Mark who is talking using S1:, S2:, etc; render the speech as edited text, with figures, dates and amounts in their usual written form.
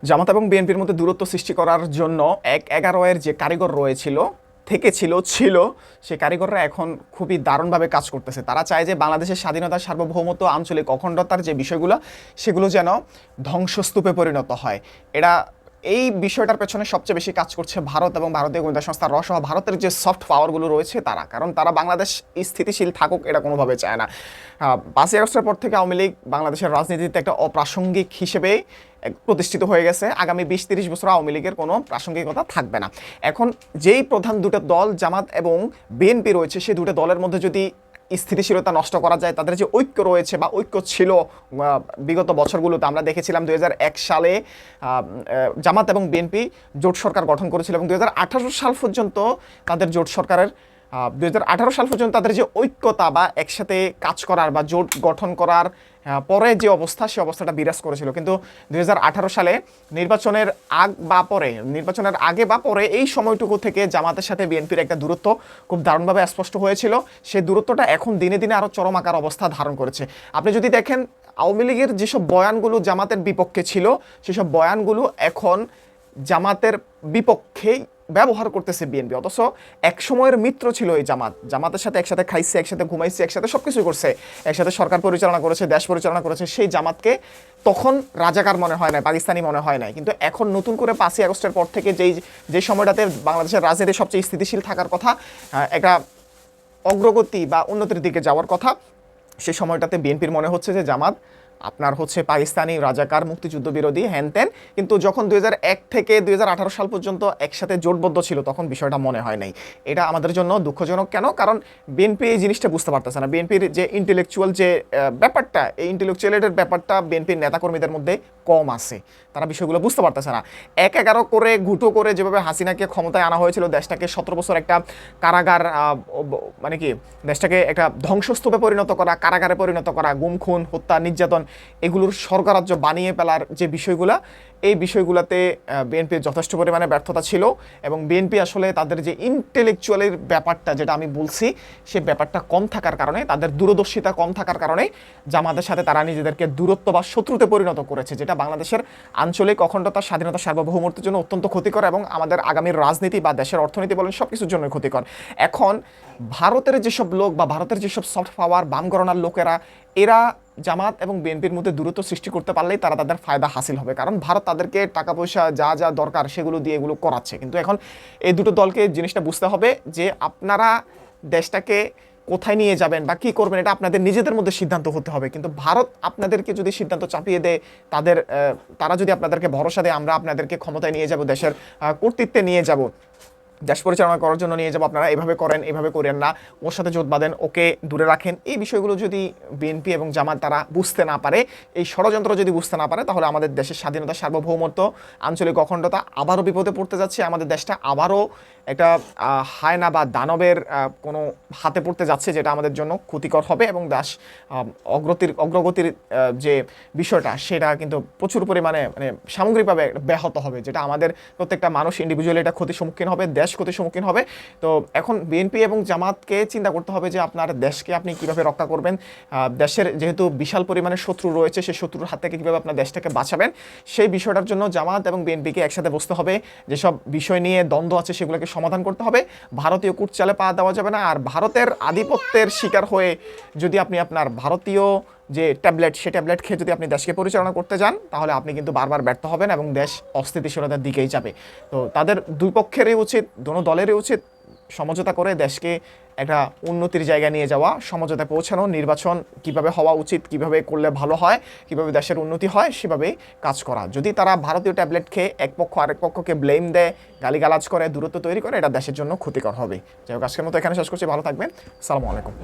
S1: জামাত এবং বিএনপির মধ্যে দূরত্ব সৃষ্টি করার জন্য ১/১১ এর যে কারিগর ছিল সেই কারিগররা এখন খুবই দারুণভাবে কাজ করতেছে। তারা চায় যে বাংলাদেশের স্বাধীনতা, সার্বভৌমত্ব, আঞ্চলিক অখণ্ডতার যে বিষয়গুলো সেগুলো যেন ধ্বংসস্তূপে পরিণত হয়। এই বিষয়টার পেছনে সবচেয়ে বেশি কাজ করছে ভারত এবং ভারতীয় গোয়েন্দা সংস্থা র সহ ভারতের যে সফট পাওয়ারগুলো রয়েছে তারা, কারণ তারা বাংলাদেশ স্থিতিশীল থাকুক এটা কোনোভাবে চায় না। ৫ই আগস্টের পর থেকে আওয়ামী লীগ বাংলাদেশের রাজনীতিতে একটা অপ্রাসঙ্গিক হিসেবে প্রতিষ্ঠিত হয়ে গেছে। আগামী ২০-৩০ বছর আওয়ামী লীগের কোনো প্রাসঙ্গিকতা থাকবে না। এখন যেই প্রধান দুটো দল জামাত এবং বিএনপি রয়েছে, সেই দুটো দলের মধ্যে যদি স্থিতিশীলতা নষ্ট করা যায়, তাদের যে ঐক্য রয়েছে বা ঐক্য ছিল বিগত বছরগুলোতে, আমরা দেখেছিলাম ২০০১ সালে জামাত এবং বিএনপি জোট সরকার গঠন করেছিল এবং ২০১৮ সাল পর্যন্ত তাদের জোট সরকারের ২০১৮ সাল পর্যন্ত তাদের যে ঐক্যতা বা একসাথে কাজ করার বা জোট গঠন করার পরে যে অবস্থা, সে অবস্থাটা বিরাজ করেছিল। কিন্তু ২০১৮ সালে নির্বাচনের আগে বা পরে এই সময়টুকু থেকে জামাতের সাথে বিএনপির একটা দূরত্ব খুব দারুণভাবে স্পষ্ট হয়েছিল। সেই দূরত্বটা এখন দিনে দিনে আরও চরম আকার অবস্থা ধারণ করেছে। আপনি যদি দেখেন আওয়ামী লীগের যেসব বয়ানগুলো জামাতের বিপক্ষে ছিল, সেসব বয়ানগুলো এখন জামাতের বিপক্ষেই ব্যবহার করতেছে বিএনপি। অথচ এক সময়ের মিত্র ছিল এই জামাতের সাথে একসাথে খাইছে, একসাথে ঘুমাইছে, একসাথে সব কিছু করছে, একসাথে সরকার পরিচালনা করেছে, দেশ পরিচালনা করেছে। সেই জামাতকে তখন রাজাকার মনে হয় না, পাকিস্তানি মনে হয় নাই। কিন্তু এখন নতুন করে ৫ই আগস্টের পর থেকে যেই সময়টাতে বাংলাদেশের রাজনীতি সবচেয়ে স্থিতিশীল থাকার কথা, একটা অগ্রগতি বা উন্নতির দিকে যাওয়ার কথা, সেই সময়টাতে বিএনপির মনে হচ্ছে যে জামাত আপনার হচ্ছে পাকিস্তানি রাজাকার, মুক্তিযুদ্ধ বিরোধী, হ্যান-ত্যান। কিন্তু যখন ২০০১ থেকে ২০১৮ সাল পর্যন্ত একসাথে জোটবদ্ধ ছিল, তখন বিষয়টা মনে হয় নাই। এটা আমাদের জন্য দুঃখজনক। কেন? কারণ বিএনপি এই জিনিসটা বুঝতে পারতেছে না। বিএনপির যে ইন্টেলেকচুয়াল যে ব্যাপারটা, এই ইন্টেলেকচুয়ালের ব্যাপারটা বিএনপির নেতাকর্মীদের মধ্যে কম আছে। তারা বিষয়গুলো বুঝতে পারতেছে না। ১/১১ করে গুটো করে যেভাবে হাসিনাকে ক্ষমতায় আনা হয়েছিল, দেশটাকে ১৭ বছর একটা কারাগার, মানে কি দেশটাকে একটা ধ্বংসস্তূপে পরিণত করা, কারাগারে পরিণত করা, গুম খুন, হত্যা, নির্যাতন, এগুলোর স্বর্গরাজ্য বানিয়ে ফেলার যে বিষয়গুলো, এই বিষয়গুলোতে বিএনপির যথেষ্ট পরিমাণে ব্যর্থতা ছিল। এবং বিএনপি আসলে তাদের যে ইন্টেলেকচুয়ালের ব্যাপারটা, যেটা আমি বলছি, সে ব্যাপারটা কম থাকার কারণে, তাদের দূরদর্শিতা কম থাকার কারণে জামাতের সাথে তারা নিজেদেরকে দূরত্ব বা শত্রুতে পরিণত করেছে, যেটা বাংলাদেশের আঞ্চলিক অখণ্ডতা, স্বাধীনতা, সার্বভৌমত্বের জন্য অত্যন্ত ক্ষতিকর এবং আমাদের আগামীর রাজনীতি বা দেশের অর্থনীতি বলেন সব কিছুর জন্য ক্ষতিকর। এখন ভারতের যেসব লোক বা ভারতের যেসব সফট পাওয়ার বাম গণনার লোকেরা, এরা জামাত এবং বিএনপির মধ্যে দূরত্ব সৃষ্টি করতে পারলেই তারা তাদের ফায়দা হাসিল হবে। কারণ ভারত তাদেরকে টাকা পয়সা যা যা দরকার সেগুলো দিয়ে এগুলো করাচ্ছে। কিন্তু এখন এই দুটো দলকে জিনিসটা বুঝতে হবে যে আপনারা দেশটাকে কোথায় নিয়ে যাবেন বা কী করবেন, এটা আপনাদের নিজেদের মধ্যে সিদ্ধান্ত হতে হবে। কিন্তু ভারত আপনাদেরকে যদি সিদ্ধান্ত চাপিয়ে দেয়, তারা যদি আপনাদেরকে ভরসা দেয়, আমরা আপনাদেরকে ক্ষমতায় নিয়ে যাব, দেশের কর্তৃত্বে নিয়ে যাব, দেশ পরিচালনা করার জন্য নিয়ে যাবো, আপনারা এভাবে করেন, এভাবে করেন না, ওর সাথে জোট বাঁধেন, ওকে দূরে রাখেন, এই বিষয়গুলো যদি বিএনপি এবং জামাত তারা বুঝতে না পারে, এই ষড়যন্ত্র যদি বুঝতে না পারে, তাহলে আমাদের দেশের স্বাধীনতা, সার্বভৌমত্ব, আঞ্চলিক অখণ্ডতা আবারও বিপদে পড়তে যাচ্ছে। আমাদের দেশটা আবারও একটা হায়না বা দানবের কোনো হাতে পড়তে যাচ্ছে, যেটা আমাদের জন্য ক্ষতিকর হবে এবং দেশ অগ্রগতির যে বিষয়টা, সেটা কিন্তু প্রচুর পরিমাণে মানে সামগ্রিকভাবে ব্যাহত হবে, যেটা আমাদের প্রত্যেকটা মানুষ ইন্ডিভিজুয়ালি এটা ক্ষতির সম্মুখীন হবে, দেশ ক্ষতির সম্মুখীন হবে। তো এখন বিএনপি এবং জামাতকে চিন্তা করতে হবে যে আপনার দেশকে আপনি কিভাবে রক্ষা করবেন। দেশের যেহেতু বিশাল পরিমাণে শত্রু রয়েছে, সেই শত্রুর হাত থেকে কীভাবে আপনার দেশটাকে বাঁচাবেন, সেই বিষয়টার জন্য জামাত এবং বিএনপিকে একসাথে বসতে হবে। যেসব বিষয় নিয়ে দ্বন্দ্ব আছে সেগুলোকে সমাধান করতে হবে। ভারতীয় কুটচালে পা দেওয়া যাবে না। আর ভারতের আধিপত্যের শিকার হয়ে যদি আপনি আপনার ভারতীয় যে ট্যাবলেট, সেই ট্যাবলেট খেয়ে যদি আপনি দেশকে পরিচালনা করতে যান, তাহলে আপনি কিন্তু বারবার ব্যর্থ হবেন এবং দেশ অস্থিতিশীলতার দিকেই যাবে। তো তাদের দুই পক্ষেরই উচিত, দোনো দলেরই উচিত সমঝোতা করে দেশকে একটা উন্নতির জায়গায় নিয়ে যাওয়া, সমঝোতায় পৌঁছানো, নির্বাচন কিভাবে হওয়া উচিত, কিভাবে করলে ভালো হয়, কিভাবে দেশের উন্নতি হয়, সেভাবেই কাজ করা। যদি তারা ভারতীয় ট্যাবলেট খেয়ে এক পক্ষ আরেক পক্ষকে ব্লেম দেয়, গালিগালাজ করে, দূরত্ব তৈরি করে, এটা দেশের জন্য ক্ষতিকর হবে। যাই হোক, আজকের মতো এখানে শেষ করছি। ভালো থাকবেন। আসসালামু আলাইকুম।